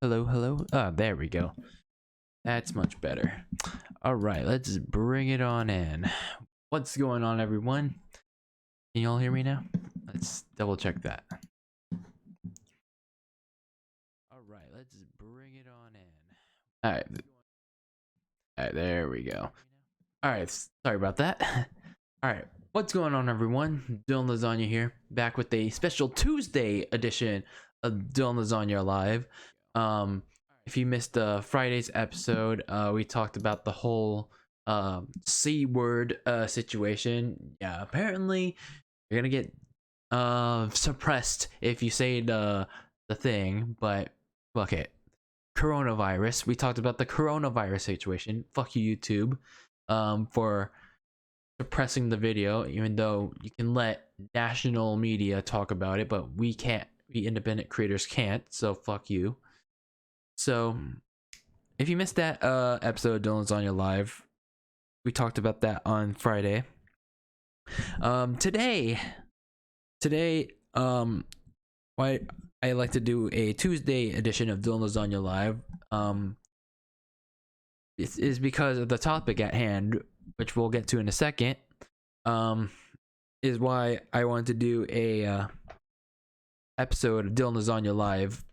Hello. Ah, there we go. That's much better. All right, let's bring it on in. What's going on, everyone? Can you all hear me now? Let's double check that. All right, let's bring it on in. All right, there we go. All right, sorry about that. All right, what's going on, everyone? DylanLasagna here, back with a special Tuesday edition of DylanLasagna Live. If you missed Friday's episode, we talked about the whole C word situation. Yeah, apparently you're gonna get suppressed if you say the thing, but fuck it. Coronavirus. We talked about the coronavirus situation. Fuck you, YouTube, for suppressing the video, even though you can let national media talk about it, but we can't. We independent creators can't. So fuck you. So if you missed that episode of DylanLasagna Live, we talked about that on Friday. Today, why I like to do a Tuesday edition of DylanLasagna Live. This is because of the topic at hand, which we'll get to in a second. Is why I wanted to do a episode of DylanLasagna Live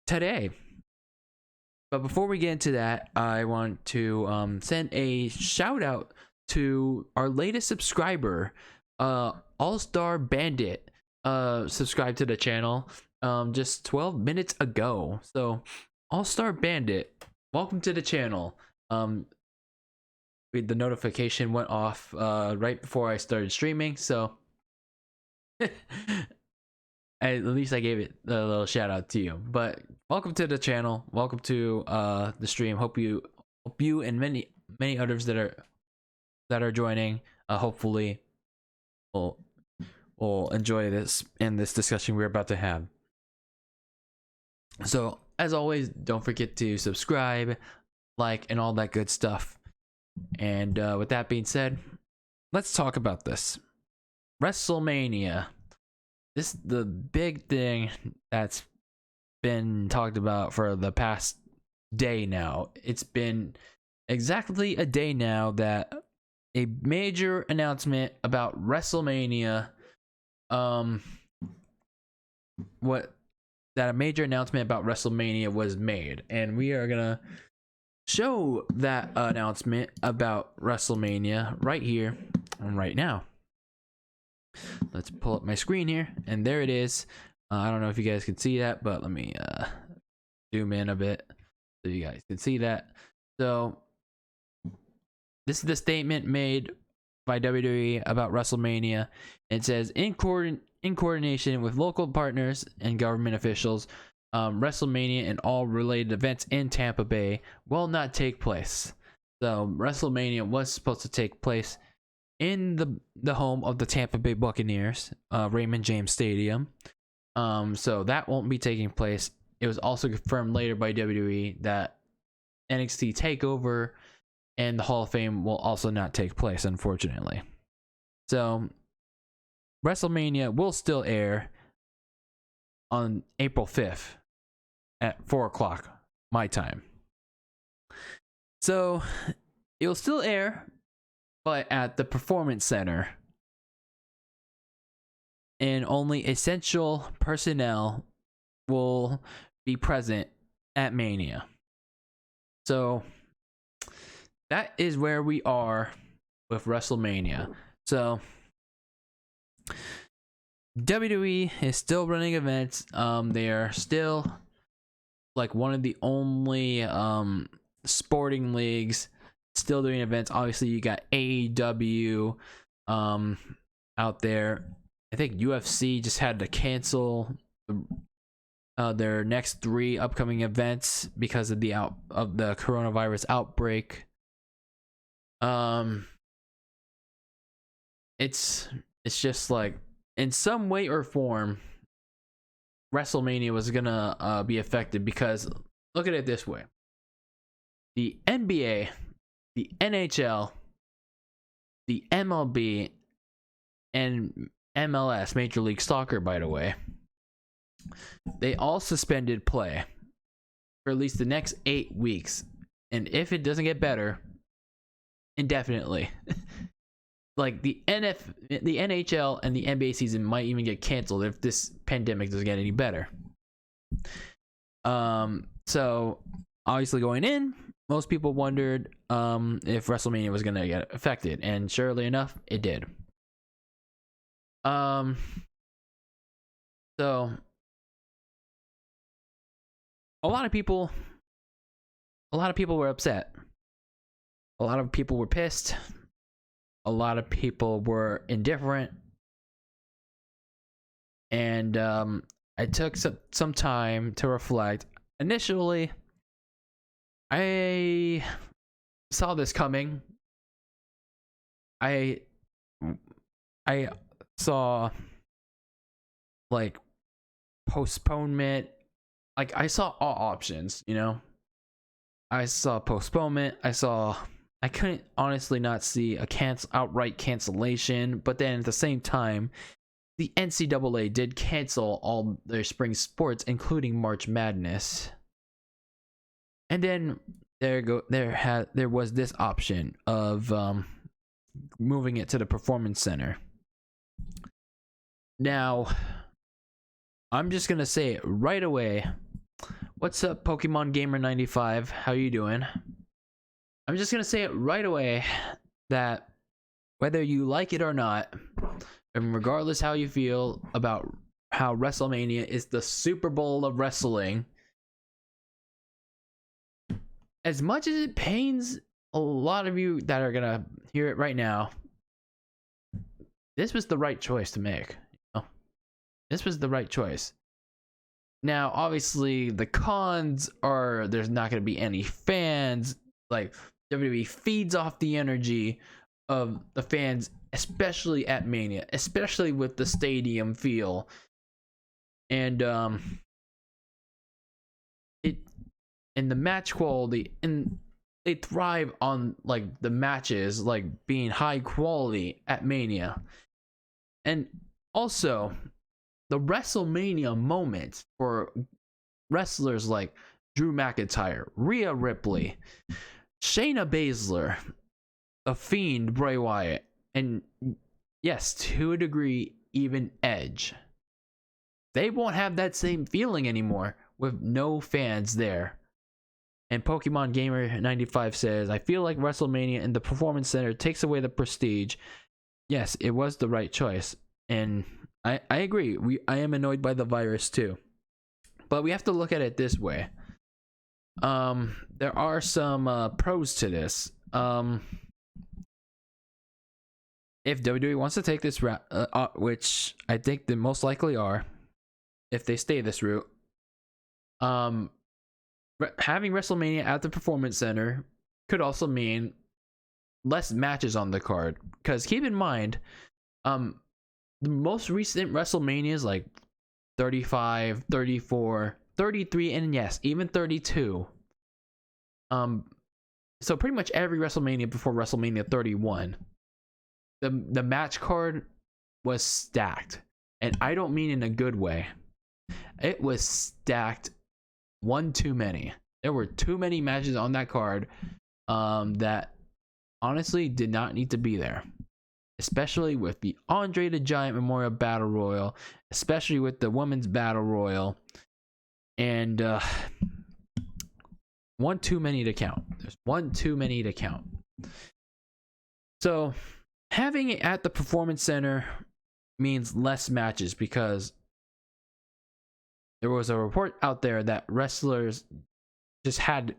today. But before we get into that, I want to send a shout out to our latest subscriber, All Star Bandit. Subscribed to the channel just 12 minutes ago. So All Star Bandit, welcome to the channel. The notification went off right before I started streaming, so at least I gave it a little shout out to you. But welcome to the channel, welcome to the stream. Hope you and many others that are joining hopefully will enjoy this and this discussion we're about to have. So as always, don't forget to subscribe, like, and all that good stuff. And with that being said, let's talk about this WrestleMania. This is the big thing that's been talked about for the past day now. It's been exactly a day now that a major announcement about WrestleMania a major announcement about WrestleMania was made, and we are gonna show that announcement about WrestleMania right here and right now. Let's pull up my screen here, and there it is. I don't know if you guys can see that, but let me zoom in a bit so you guys can see that. So this is the statement made by WWE about WrestleMania. It says, in coordination with local partners and government officials, WrestleMania and all related events in Tampa Bay will not take place. So WrestleMania was supposed to take place in the home of the Tampa Bay Buccaneers, Raymond James Stadium. So that won't be taking place. It was also confirmed later by WWE that NXT TakeOver and the Hall of Fame will also not take place, unfortunately. So WrestleMania will still air on April 5th at 4 o'clock my time. So it will still air, but at the Performance Center, and only essential personnel will be present at Mania. So that is where we are with WrestleMania. So WWE is still running events. They are still like one of the only sporting leagues still doing events. Obviously you got AEW out there. I think UFC just had to cancel their next 3 upcoming events because of the coronavirus outbreak. It's just like, in some way or form, WrestleMania was gonna be affected, because look at it this way: the NBA, the NHL, the MLB, and MLS, Major League Soccer, by the way, they all suspended play for at least the next 8 weeks, and if it doesn't get better, indefinitely. Like the NHL and the NBA season might even get canceled if this pandemic doesn't get any better. So obviously going in, most people wondered if WrestleMania was gonna get affected, and surely enough, it did. So a lot of people were upset. A lot of people were pissed. A lot of people were indifferent. And I took some time to reflect. Initially, I saw this coming. I saw like postponement. Like I saw all options, you know. I saw postponement. I couldn't honestly not see a outright cancellation, but then at the same time, the NCAA did cancel all their spring sports, including March Madness. And then there was this option of moving it to the Performance Center. Now, I'm just gonna say it right away. What's up, Pokemon Gamer 95? How you doing? I'm just gonna say it right away that whether you like it or not, and regardless how you feel about how WrestleMania is the Super Bowl of wrestling, as much as it pains a lot of you that are gonna hear it right now, this was the right choice to make. You know? This was the right choice. Now, obviously, the cons are there's not gonna be any fans. Like, WWE feeds off the energy of the fans, especially at Mania, especially with the stadium feel. And the match quality, and they thrive on like the matches like being high quality at Mania. And also the WrestleMania moments for wrestlers like Drew McIntyre, Rhea Ripley, Shayna Baszler, The Fiend, Bray Wyatt, and yes, to a degree, even Edge. They won't have that same feeling anymore with no fans there. And Pokemon Gamer 95 says, I feel like WrestleMania in the Performance Center takes away the prestige. Yes, it was the right choice. And I agree. I am annoyed by the virus too. But we have to look at it this way. There are some pros to this. If WWE wants to take this route, which I think they most likely are, if they stay this route, having WrestleMania at the Performance Center could also mean less matches on the card. Because keep in mind, the most recent WrestleManias, like 35, 34, 33, and yes, even 32. So pretty much every WrestleMania before WrestleMania 31, the match card was stacked. And I don't mean in a good way. It was stacked one too many. There were too many matches on that card that honestly did not need to be there. Especially with the Andre the Giant Memorial Battle Royal, especially with the Women's Battle Royal. And one too many to count. There's one too many to count. So having it at the Performance Center means less matches, because there was a report out there that wrestlers just had,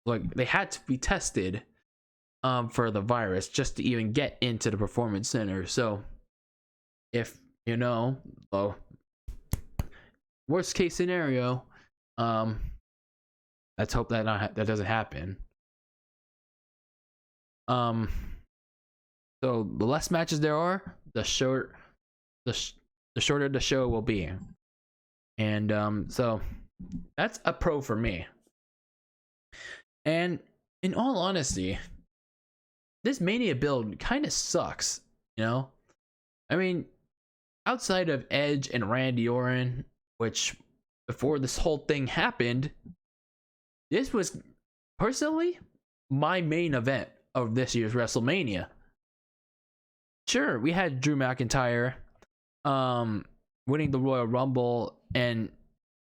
like, they had to be tested for the virus just to even get into the Performance Center. So if you know, well, worst case scenario, let's hope that that doesn't happen. So the less matches there are, the shorter the show will be. And so that's a pro for me. And in all honesty, this Mania build kind of sucks, you know? I mean, outside of Edge and Randy Orton, which before this whole thing happened, this was personally my main event of this year's WrestleMania. Sure, we had Drew McIntyre winning the Royal Rumble, and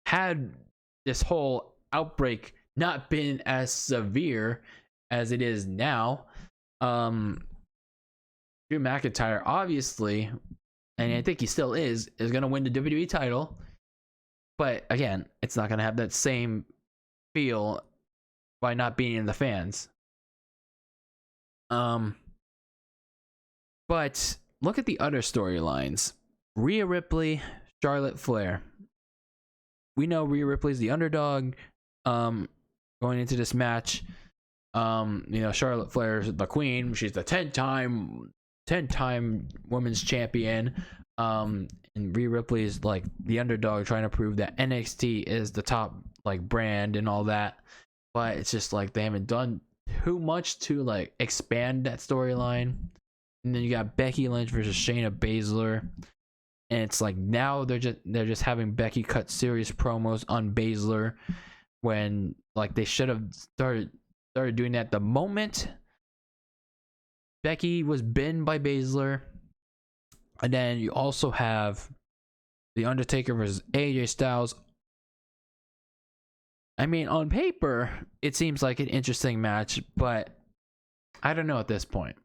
had this whole outbreak not been as severe as it is now, Drew McIntyre obviously, and I think he still is going to win the WWE title. But again, it's not going to have that same feel by not being in the fans. But look at the other storylines. Rhea Ripley, Charlotte Flair. We know Rhea Ripley's the underdog going into this match. Charlotte Flair's the queen. She's the 10-time women's champion. And Rhea Ripley is like the underdog, trying to prove that NXT is the top like brand and all that. But it's just like they haven't done too much to like expand that storyline. And then you got Becky Lynch versus Shayna Baszler, and it's like now they're just having Becky cut serious promos on Baszler, when like they should have started doing that the moment Becky was binned by Baszler. And then you also have The Undertaker versus AJ Styles. I mean, on paper, it seems like an interesting match, but I don't know at this point.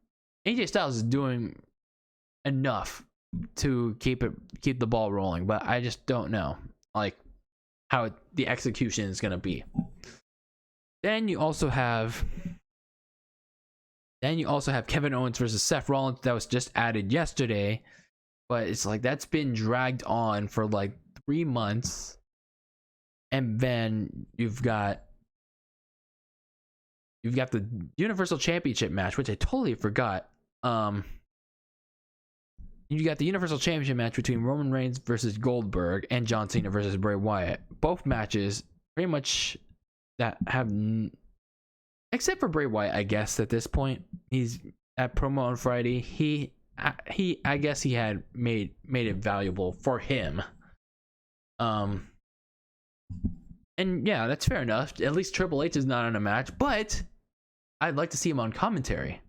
AJ Styles is doing enough to keep the ball rolling, but I just don't know like how the execution is gonna be. Then you also have Kevin Owens versus Seth Rollins that was just added yesterday, but it's like that's been dragged on for like 3 months. And then you've got the Universal Championship match, which I totally forgot. You got the Universal Championship match between Roman Reigns versus Goldberg and John Cena versus Bray Wyatt. Both matches pretty much that have, except for Bray Wyatt, I guess at this point. He's at promo on Friday. I guess he had made it valuable for him. And yeah, that's fair enough. At least Triple H is not on a match, but I'd like to see him on commentary.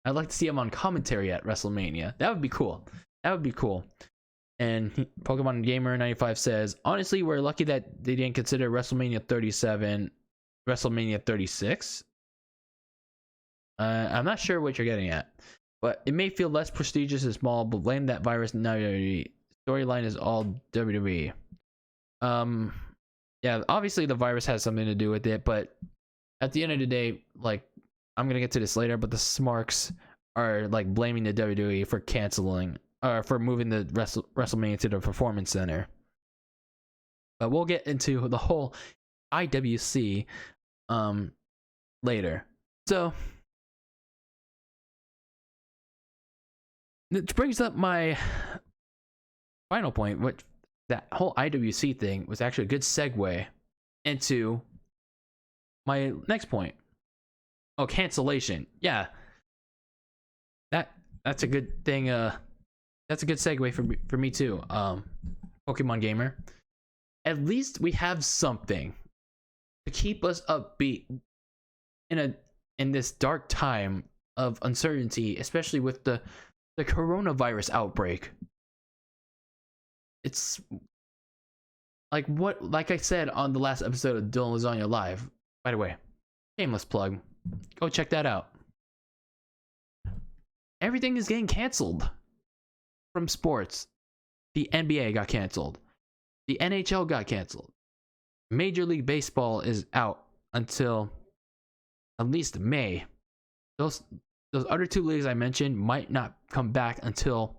I'd like to see him on commentary at WrestleMania. That would be cool. And Pokemon Gamer 95 says, honestly, we're lucky that they didn't consider WrestleMania 37 WrestleMania 36. I'm not sure what you're getting at, but it may feel less prestigious and small, but blame that virus. Now storyline is all WWE. Yeah, obviously the virus has something to do with it, but at the end of the day, like, I'm gonna get to this later, but the Smarks are like blaming the WWE for canceling or for moving the WrestleMania to the Performance Center. But we'll get into the whole IWC later. So it brings up my final point, which that whole IWC thing was actually a good segue into my next point. Oh, cancellation. Yeah. That's a good thing. That's a good segue for me too. Pokemon Gamer. At least we have something to keep us upbeat in this dark time of uncertainty, especially with the coronavirus outbreak. It's like I said on the last episode of DylanLasagna Live. By the way, shameless plug. Go check that out. Everything is getting canceled from sports. The NBA got canceled. The NHL got canceled. Major League Baseball is out until at least May. Those other two leagues I mentioned might not come back until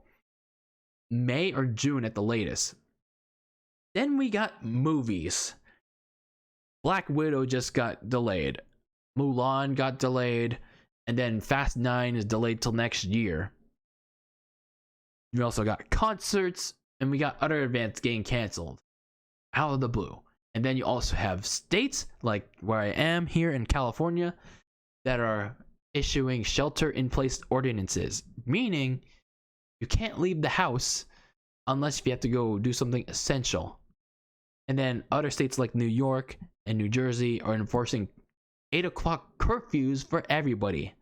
May or June at the latest. Then we got movies. Black Widow just got delayed. Mulan got delayed. And then Fast 9 is delayed till next year. We also got concerts. And we got other events getting canceled out of the blue. And then you also have states like where I am here in California that are issuing shelter-in-place ordinances. Meaning you can't leave the house unless you have to go do something essential. And then other states like New York and New Jersey are enforcing 8 o'clock curfews for everybody.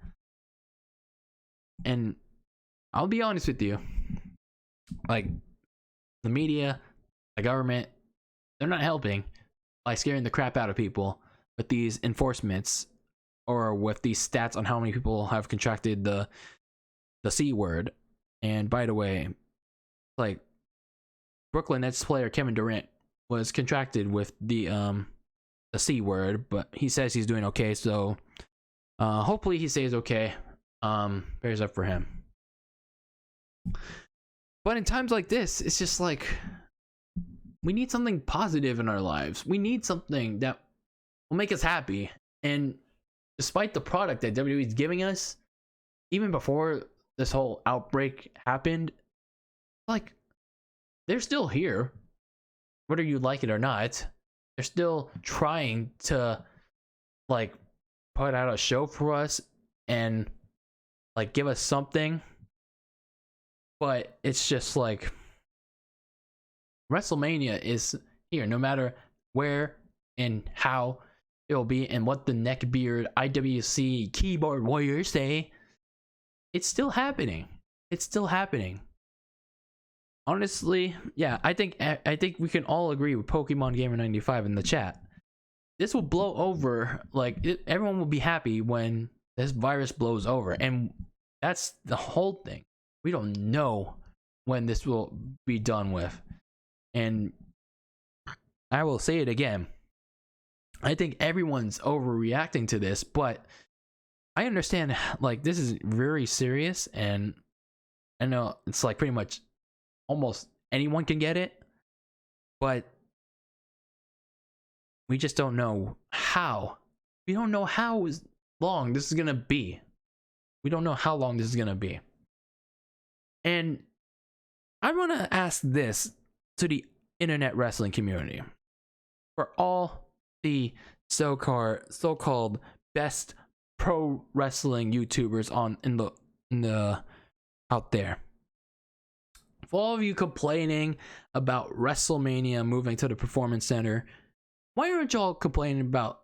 And I'll be honest with you, like, the media, the government, they're not helping by scaring the crap out of people with these enforcements or with these stats on how many people have contracted the C word. And by the way, like, Brooklyn Nets player Kevin Durant was contracted with the C word, but he says he's doing okay, so hopefully he stays okay. Bears up for him. But in times like this, it's just like, we need something positive in our lives. We need something that will make us happy. And despite the product that WWE is giving us, even before this whole outbreak happened, like, they're still here, whether you like it or not. They're still trying to, like, put out a show for us and, like, give us something. But it's just like, WrestleMania is here, no matter where and how it'll be and what the neckbeard IWC keyboard warriors say. It's still happening. It's still happening. Honestly, yeah, I think we can all agree with Pokemon Gamer 95 in the chat. This will blow over. Like, everyone will be happy when this virus blows over, and that's the whole thing. We don't know when this will be done with. And I will say it again. I think everyone's overreacting to this, but I understand, like, this is very serious, and I know it's like pretty much almost anyone can get it, but we just don't know how. We don't know how long this is gonna be. We don't know how long this is gonna be. And I want to ask this to the internet wrestling community, for all the so-called best pro wrestling YouTubers in the out there. For all of you complaining about WrestleMania moving to the Performance Center, why aren't y'all complaining about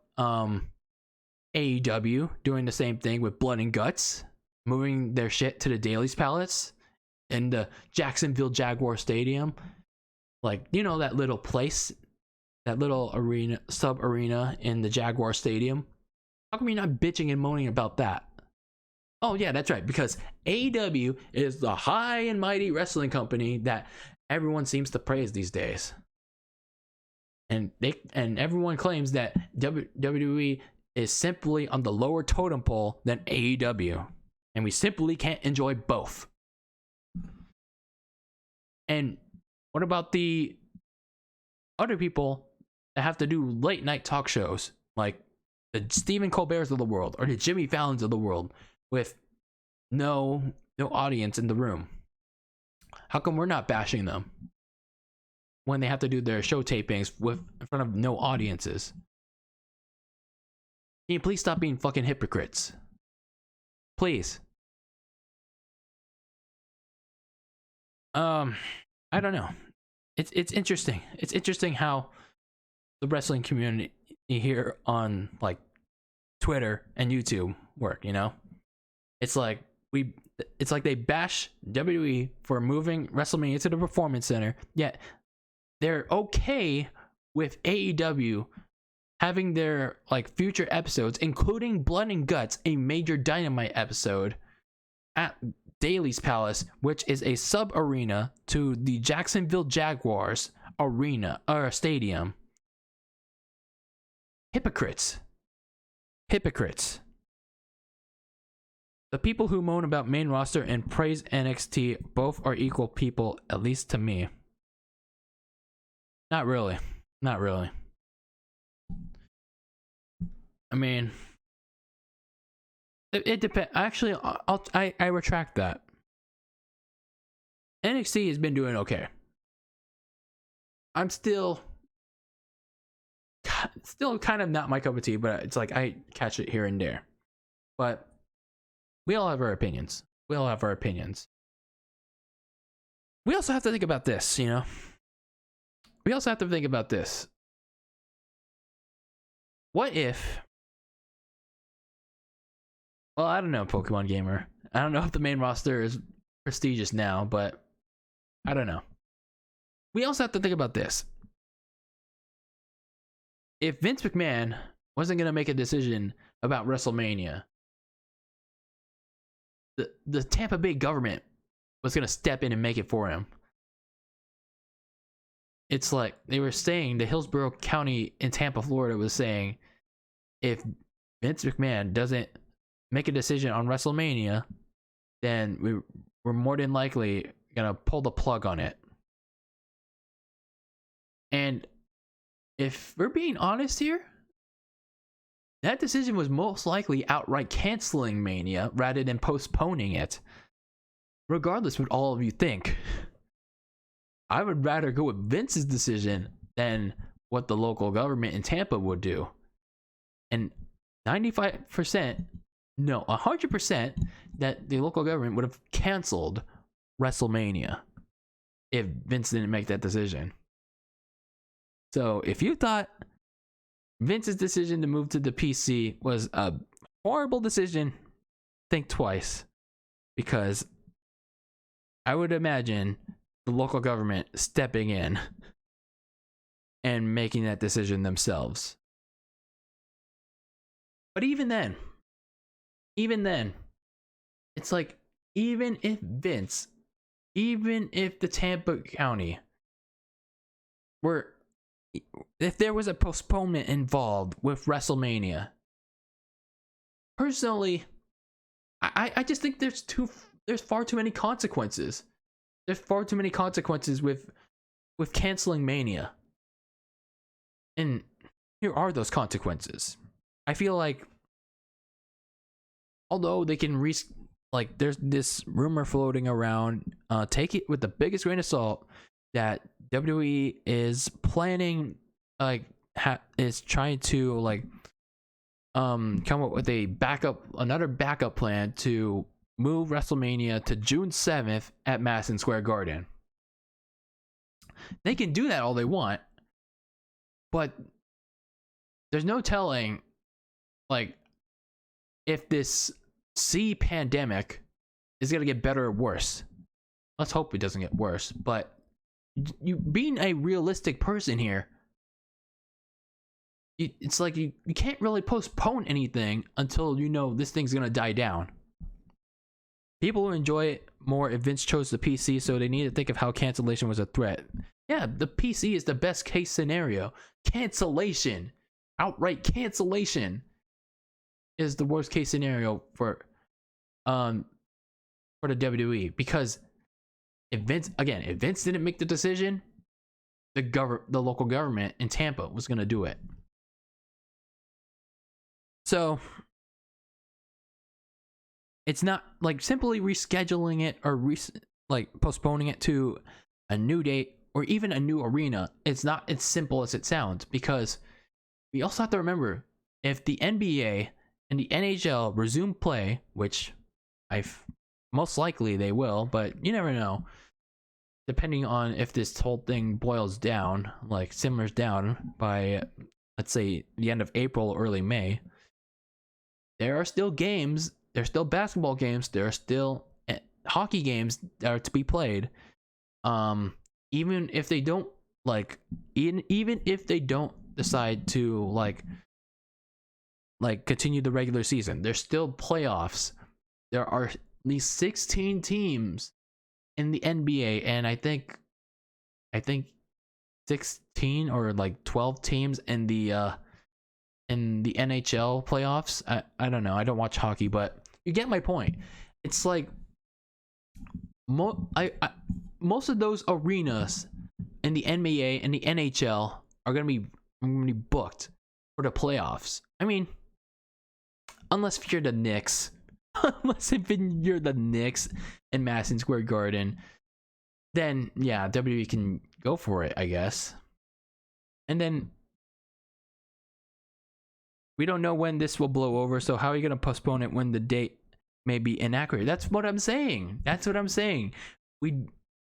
AEW doing the same thing with Blood and Guts, moving their shit to the Daily's Palace in the Jacksonville Jaguar Stadium? Like, you know, that little place, that little arena, sub arena in the Jaguar Stadium. How come you're not bitching and moaning about that? Oh yeah, that's right, because AEW is the high and mighty wrestling company that everyone seems to praise these days. And everyone claims that WWE is simply on the lower totem pole than AEW, and we simply can't enjoy both. And what about the other people that have to do late night talk shows, like the Stephen Colbert's of the world or the Jimmy Fallon's of the world, with no audience in the room? How come we're not bashing them when they have to do their show tapings in front of no audiences? Can you please stop being fucking hypocrites? Please. I don't know. It's interesting. It's interesting how the wrestling community here on, like, Twitter and YouTube work, you know? It's like they bash WWE for moving WrestleMania to the Performance Center, yet they're okay with AEW having their, like, future episodes, including Blood and Guts, a major Dynamite episode, at Daily's Palace, which is a sub arena to the Jacksonville Jaguars arena or stadium. Hypocrites. The people who moan about main roster and praise NXT both are equal people, at least to me. Not really. I mean, it depends. Actually, I retract that. NXT has been doing okay. I'm still kind of not my cup of tea, but it's like I catch it here and there. But we all have our opinions. We also have to think about this, you know? We also have to think about this. What if, well, I don't know, Pokemon Gamer. I don't know if the main roster is prestigious now, but I don't know. We also have to think about this. If Vince McMahon wasn't going to make a decision about WrestleMania, the Tampa Bay government was going to step in and make it for him. It's like they were saying, the Hillsborough County in Tampa, Florida was saying, if Vince McMahon doesn't make a decision on WrestleMania, then we're more than likely going to pull the plug on it. And if we're being honest here, that decision was most likely outright canceling Mania rather than postponing it. Regardless what all of you think, I would rather go with Vince's decision than what the local government in Tampa would do. And 95%, no, 100% that the local government would have canceled WrestleMania if Vince didn't make that decision. So if you thought Vince's decision to move to the PC was a horrible decision, think twice, because I would imagine the local government stepping in and making that decision themselves. But even then, it's like, even if Vince, even if the Tampa County if there was a postponement involved with WrestleMania, personally, I just think there's far too many consequences. There's far too many consequences with canceling Mania. And here are those consequences. I feel like, although they can there's this rumor floating around, take it with the biggest grain of salt, that WWE is planning, is trying to come up with another backup plan to move WrestleMania to June 7th at Madison Square Garden. They can do that all they want, but there's no telling, if this pandemic is gonna get better or worse. Let's hope it doesn't get worse, but you being a realistic person here, it's like you can't really postpone anything until you know this thing's gonna die down. People will enjoy it more if Vince chose the PC, so they need to think of how cancellation was a threat. Yeah, the PC is the best case scenario. Cancellation, outright cancellation, is the worst case scenario for the WWE, because if Vince didn't make the decision, the local government in Tampa was going to do it. So it's not like simply rescheduling it or postponing it to a new date or even a new arena. It's not as simple as it sounds, because we also have to remember, if the NBA and the NHL resume play, which most likely they will, but you never know, depending on if this whole thing boils down, simmers down by, let's say, the end of April or early May, there are still games, there's still basketball games, there are still hockey games that are to be played. Even if they don't even if they don't decide to continue the regular season, there's still playoffs. There are at least 16 teams in the NBA, and I think 16 or 12 teams in the NHL playoffs. I don't know. I don't watch hockey, but you get my point. It's like most of those arenas in the NBA and the NHL are gonna be booked for the playoffs. I mean, unless if you're the Knicks, you're the Knicks in Madison Square Garden, then yeah, WWE can go for it, I guess. And then we don't know when this will blow over, so how are you gonna postpone it when the date may be inaccurate? That's what I'm saying.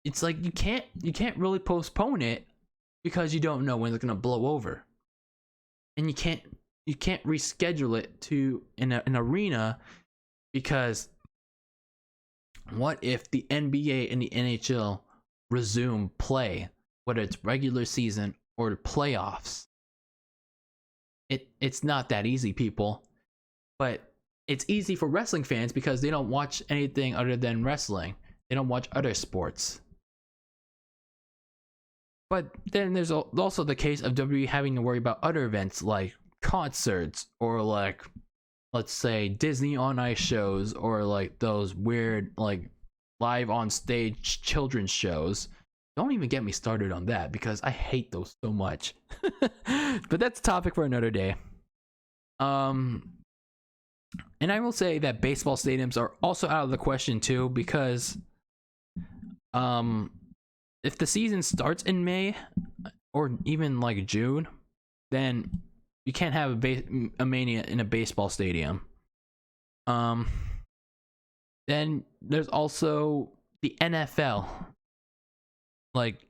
It's like you can't really postpone it because you don't know when it's gonna blow over, and you can't you can't reschedule it to an arena, because what if the NBA and the NHL resume play, whether it's regular season or the playoffs? It's not that easy, people, but it's easy for wrestling fans because they don't watch anything other than wrestling. They don't watch other sports. But then there's also the case of WWE having to worry about other events like concerts, or like, let's say, Disney on Ice shows, or like those weird like live on stage children's shows. Don't even get me started on that, because I hate those so much. But that's a topic for another day. And I will say that baseball stadiums are also out of the question too, because if the season starts in May or even like June, then you can't have a Mania in a baseball stadium. Then there's also the NFL. Like,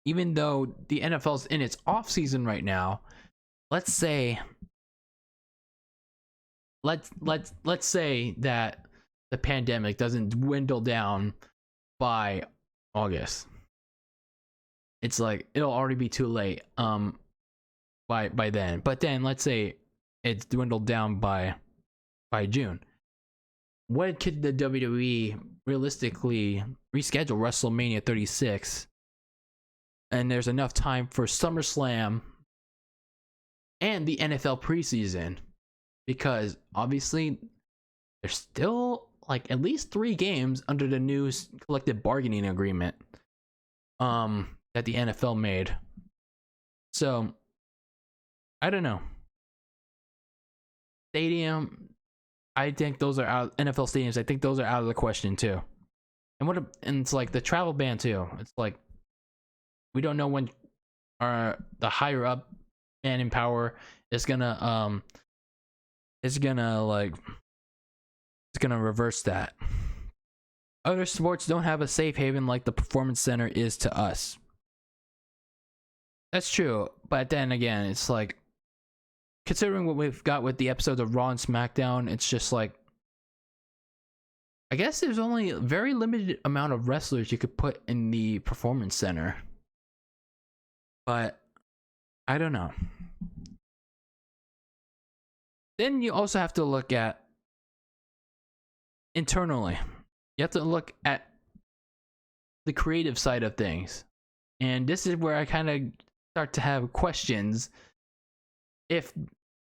even though the NFL's in its off season right now, let's say that the pandemic doesn't dwindle down by August. It's like it'll already be too late by then. But then let's say it's dwindled down by June. When could the WWE realistically reschedule WrestleMania 36? And there's enough time for SummerSlam and the NFL preseason, because obviously there's still like at least 3 games under the new collective bargaining agreement that the NFL made. So I don't know. Stadium, I think those are out. NFL stadiums, I think those are out of the question too. And it's like the travel ban too. It's like we don't know when the higher up man in power is gonna reverse that. Other sports don't have a safe haven like the Performance Center is to us. That's true, but then again, it's like, considering what we've got with the episodes of Raw and SmackDown, it's just like, I guess there's only a very limited amount of wrestlers you could put in the Performance Center. But I don't know. Then you also have to look at internally. You have to look at the creative side of things. And this is where I kind of start to have questions. If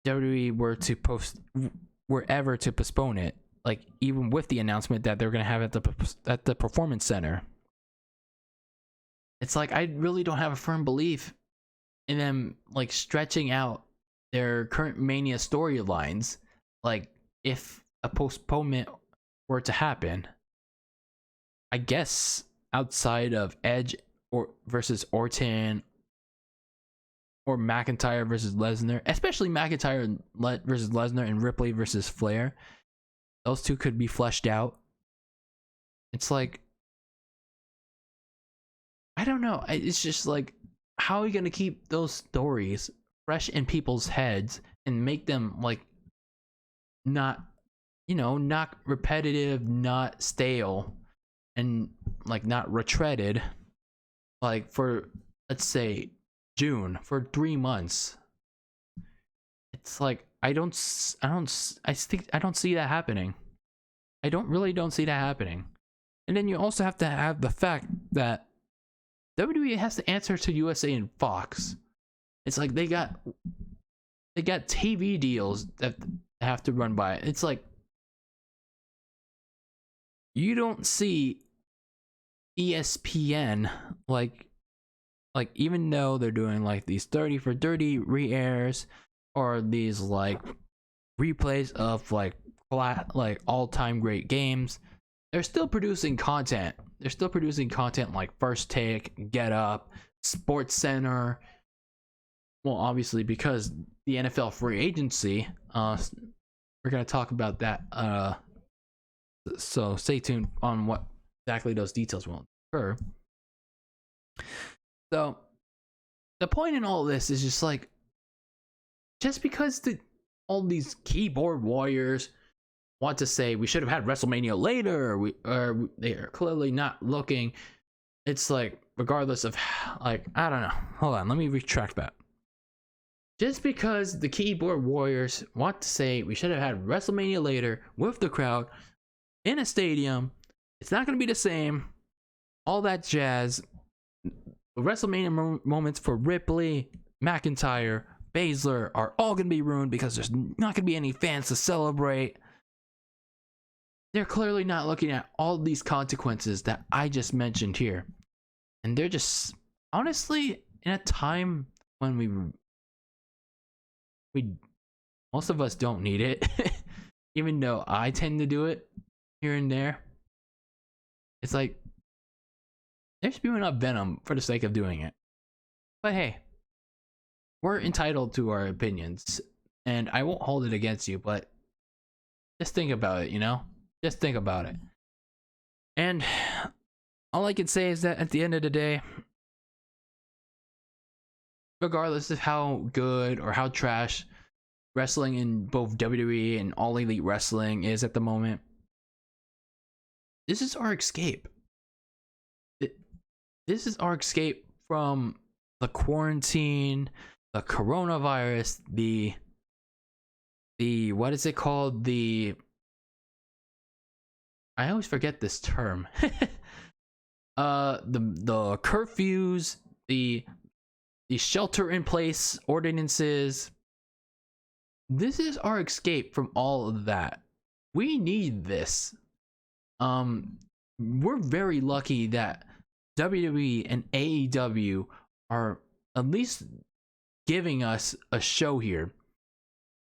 WWE were ever to postpone it, like even with the announcement that they're going to have it at the Performance Center, it's like I really don't have a firm belief in them like stretching out their current Mania storylines. Like, if a postponement were to happen, I guess outside of Edge versus Orton, or McIntyre versus Lesnar, especially McIntyre versus Lesnar and Ripley versus Flair, those two could be fleshed out. It's like, I don't know. It's just like, how are you going to keep those stories fresh in people's heads and make them like not repetitive, not stale, and like not retreaded, like for, let's say, June for 3 months? It's like I don't see that happening. I don't see that happening. And then you also have to have the fact that WWE has to answer to USA and Fox. It's like they got TV deals that have to run by. It's like you don't see ESPN like even though they're doing like these 30 for 30 re-airs, or these like replays of like all-time great games, they're still producing content. They're still producing content like First Take, Get Up, Sports Center. Well, obviously, because the NFL free agency, we're going to talk about that. So stay tuned on what exactly those details will occur. So the point in all this is just like, just because all these keyboard warriors want to say we should have had WrestleMania later, or they are clearly not looking. It's like, regardless of, like, I don't know. Hold on, let me retract that. Just because the keyboard warriors want to say we should have had WrestleMania later with the crowd in a stadium, it's not going to be the same. All that jazz. The WrestleMania moments for Ripley, McIntyre, Baszler are all going to be ruined because there's not going to be any fans to celebrate. They're clearly not looking at all these consequences that I just mentioned here. And they're just, honestly, in a time when we most of us don't need it, even though I tend to do it here and there. It's like, they're spewing up venom for the sake of doing it. But hey, we're entitled to our opinions, and I won't hold it against you, but just think about it, you know? Just think about it. And all I can say is that at the end of the day, regardless of how good or how trash wrestling in both WWE and All Elite Wrestling is at the moment, this is our escape. This is our escape from the quarantine, the coronavirus, the what is it called? I always forget this term. The curfews, the shelter in place ordinances. This is our escape from all of that. We need this. We're very lucky that WWE and AEW are at least giving us a show here,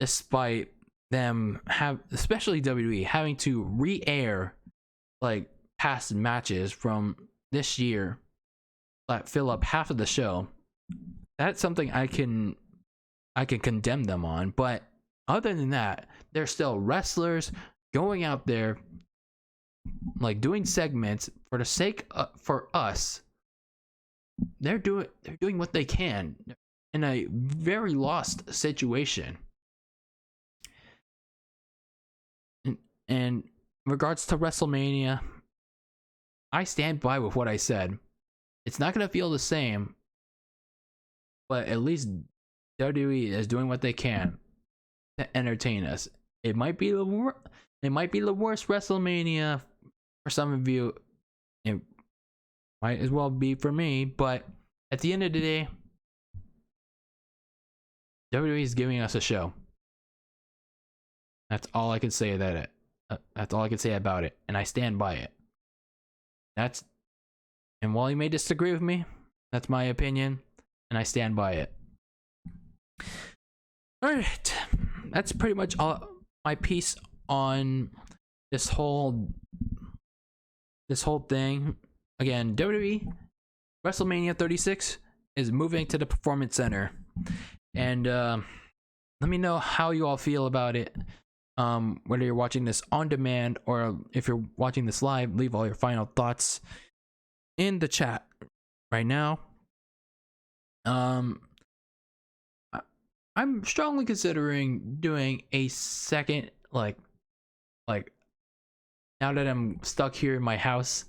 despite them especially WWE having to re-air like past matches from this year that fill up half of the show. That's something I can condemn them on, but other than that, they're still wrestlers going out there like doing segments for the sake for us. They're doing what they can in a very lost situation. And in regards to WrestleMania, I stand by with what I said. It's not going to feel the same, but at least WWE is doing what they can to entertain us. It might be the worst WrestleMania for some of you. It might as well be for me, but at the end of the day, WWE is giving us a show. That's all I can say that's all I can say about it, and I stand by it. And while you may disagree with me, that's my opinion, and I stand by it. Alright, that's pretty much all my piece on this whole thing. Again, WWE WrestleMania 36 is moving to the Performance Center, and let me know how you all feel about it. Whether you're watching this on demand or if you're watching this live, leave all your final thoughts in the chat right now. I'm strongly considering doing a second, like now that I'm stuck here in my house,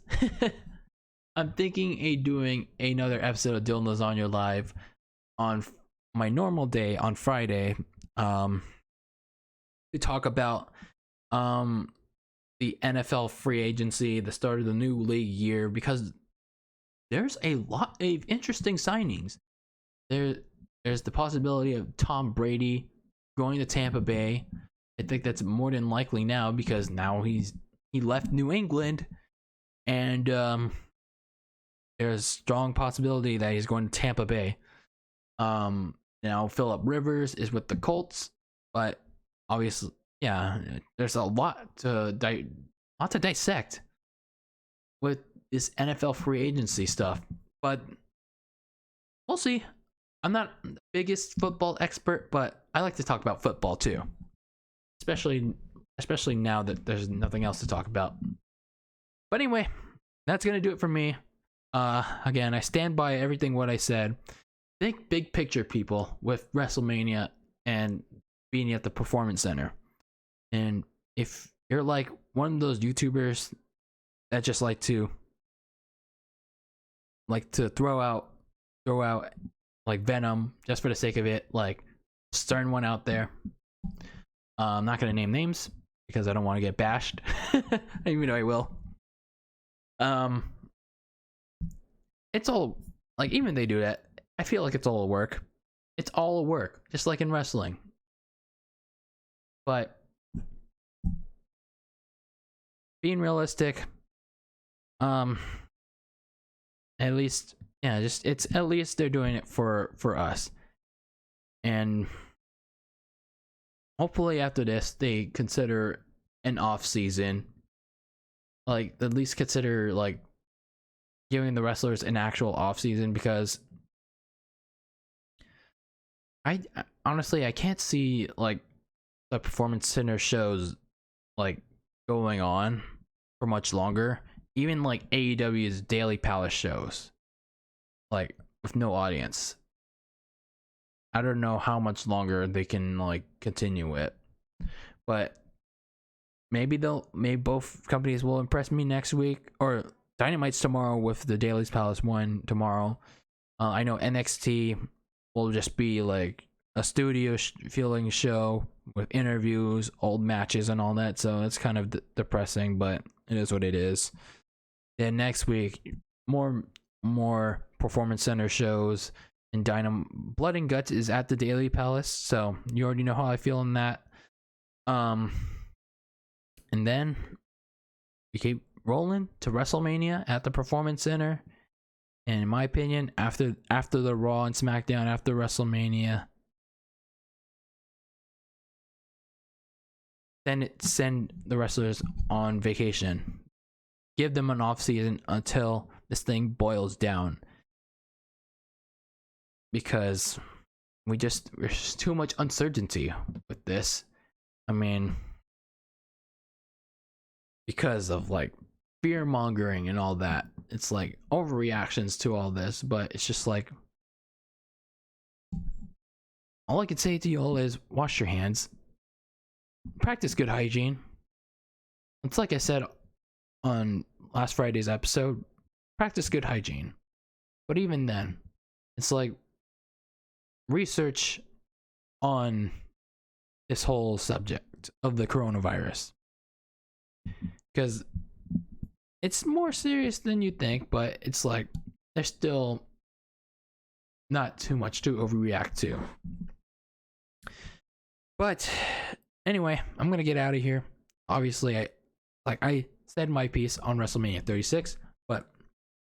I'm thinking of doing another episode of Dylan Lasagna live on my normal day on Friday. To talk about the NFL free agency, the start of the new league year, because there's a lot of interesting signings. There's the possibility of Tom Brady going to Tampa Bay. I think that's more than likely now, because now he left New England, and there's a strong possibility that he's going to Tampa Bay. Now Phillip Rivers is with the Colts, but obviously, yeah, there's a lot to dissect with this NFL free agency stuff, but we'll see. I'm not the biggest football expert, but I like to talk about football too, especially now that there's nothing else to talk about. But anyway, that's gonna do it for me. Again, I stand by everything what I said. Think big picture, people, with WrestleMania and being at the Performance Center. And if you're like one of those YouTubers that just like to throw out like venom just for the sake of it, like starting one out there. I'm not gonna name names because I don't want to get bashed, even though I will. It's all like, even they do that, I feel like it's all a work. It's all a work, just like in wrestling. But being realistic, at least, yeah, just it's at least they're doing it for us. And hopefully after this they consider an off season, like at least consider like giving the wrestlers an actual off season, because I honestly I can't see like the Performance Center shows like going on for much longer. Even like AEW's Daily Palace shows, like with no audience, I don't know how much longer they can like continue it. But maybe both companies will impress me next week, or Dynamite's tomorrow with the Daily Palace one tomorrow. I know NXT will just be like a studio feeling show with interviews, old matches, and all that. So it's kind of depressing, but it is what it is. Then next week, more Performance Center shows, and Blood and Guts is at the Daily Palace. So you already know how I feel in that. And then we keep rolling to WrestleMania at the Performance Center. And in my opinion, after the Raw and SmackDown after WrestleMania, then send the wrestlers on vacation. Give them an off season until this thing boils down. Because there's just too much uncertainty with this. I mean, because of like fear mongering and all that. It's like overreactions to all this, but it's just like, all I can say to you all is wash your hands, practice good hygiene. It's like I said on last Friday's episode, practice good hygiene. But even then, it's like research on this whole subject of the coronavirus, because it's more serious than you think, but it's like there's still not too much to overreact to. But anyway, I'm gonna get out of here. Obviously, I said my piece on WrestleMania 36, but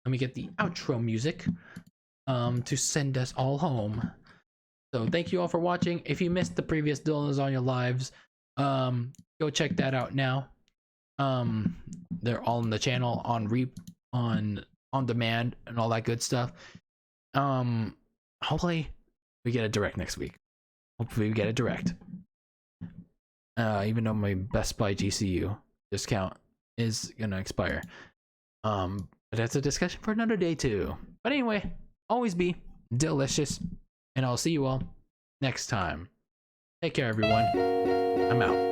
let me get the outro music to send us all home. So thank you all for watching. If you missed the previous DylanLasagna lives, go check that out now. They're all on the channel on demand and all that good stuff. Hopefully we get a direct next week. Hopefully we get a direct. Even though my Best Buy GCU discount is gonna expire. But that's a discussion for another day too. But anyway, always be delicious, and I'll see you all next time. Take care, everyone. I'm out.